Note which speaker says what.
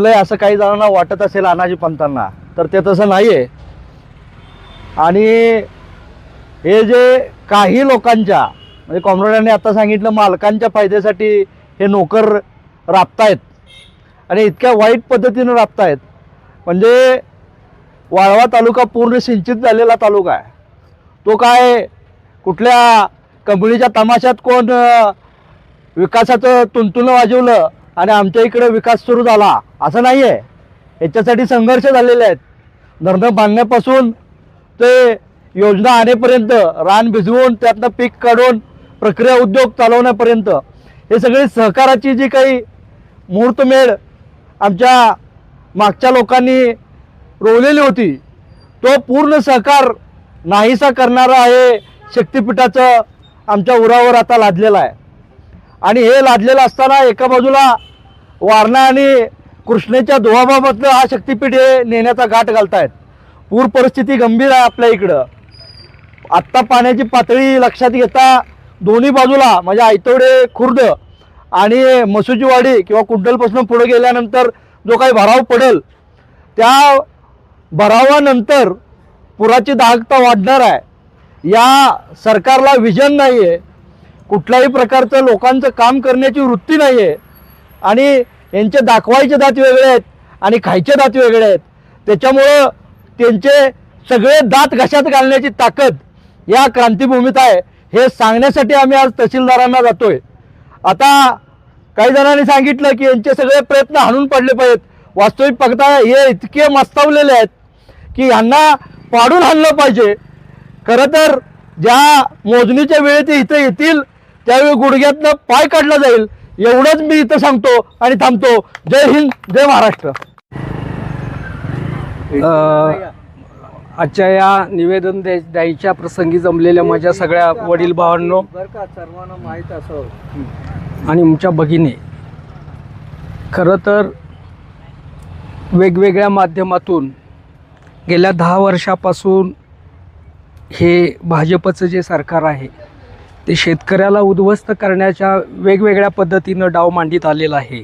Speaker 1: असं काही जणांना वाटत असेल अनाजी पंतांना, तर ते तसं नाही आहे. आणि हे जे काही लोकांच्या म्हणजे कॉम्रेडांनी आता सांगितलं मालकांच्या फायद्यासाठी हे नोकर राबतायत आणि इतक्या वाईट पद्धतीनं राबतायत. म्हणजे वाळवा तालुका पूर्ण सिंचित झालेला तालुका आहे. तो काय कुठल्या कंपनीच्या तमाशात कोण विकासाचं तुंतुनं वाजवलं आणि आमच्या इकडे विकास सुरू झाला असं नाही आहे. याच्यासाठी संघर्ष झालेले आहेत. धरणं बांधण्यापासून ते योजना आणेपर्यंत, रान भिजवून त्यातनं पीक काढून प्रक्रिया उद्योग चालवण्यापर्यंत हे सगळी सहकाराची जी काही मुहूर्तमेढ आमच्या मागच्या लोकांनी रोवलेली होती, तो पूर्ण सहकार नाहीसा करणारा हे शक्तिपीठाचं आमच्या उरावर आता लादलेलं आहे. आणि हे लादलेलं असताना एका बाजूला वारणा आणि कृष्णेच्या धुवाबाबतलं हा शक्तिपीठ हे नेण्याचा घाट घालतायत. पूर परिस्थिती गंभीर आहे आपल्या इकडं. आत्ता पाण्याची पातळी लक्षात घेता दोन्ही बाजूला म्हणजे आयतवडे खुर्द आणि मसुजीवाडी किंवा कुंडलपासून पुढे गेल्यानंतर जो काही भराव पडेल, त्या भरावानंतर पुराची दाहकता वाढणार आहे. या सरकारला विजन नाही आहे, कुठल्याही प्रकारचं लोकांचं काम करण्याची वृत्ती नाही आहे. आणि यांचे दाखवायचे दात वेगळे आहेत आणि खायचे दात वेगळे आहेत. त्याच्यामुळं त्यांचे सगळे दात घशात घालण्याची ताकद या क्रांतीभूमीत आहे, हे सांगण्यासाठी आम्ही आज तहसीलदारांना जातोय. आता काही जणांनी सांगितलं की यांचे सगळे प्रयत्न हाणून पडले पाहिजेत. वास्तविक बघता हे इतके मस्तावलेले आहेत की यांना पाडून हाणलं पाहिजे. खरं तर ज्या मोजणीच्या वेळी ते इथं येतील त्यावेळी गुडघ्यातनं पाय काढला जाईल, एवढंच मी इथं सांगतो आणि थांबतो. जय हिंद, जय महाराष्ट्र.
Speaker 2: आजच्या या निवेदन द्यायच्या प्रसंगी जमलेल्या माझ्या सगळ्या वडील भावांनो,
Speaker 1: सर्वांना माहीत असं
Speaker 2: आणि आमच्या भगिनी, खरं तर वेगवेगळ्या माध्यमातून गेल्या 10 वर्षापासून हे भाजपचं जे सरकार आहे ते शेतकऱ्याला उद्ध्वस्त करण्याच्या वेगवेगळ्या पद्धतीनं डाव मांडीत आलेला आहे.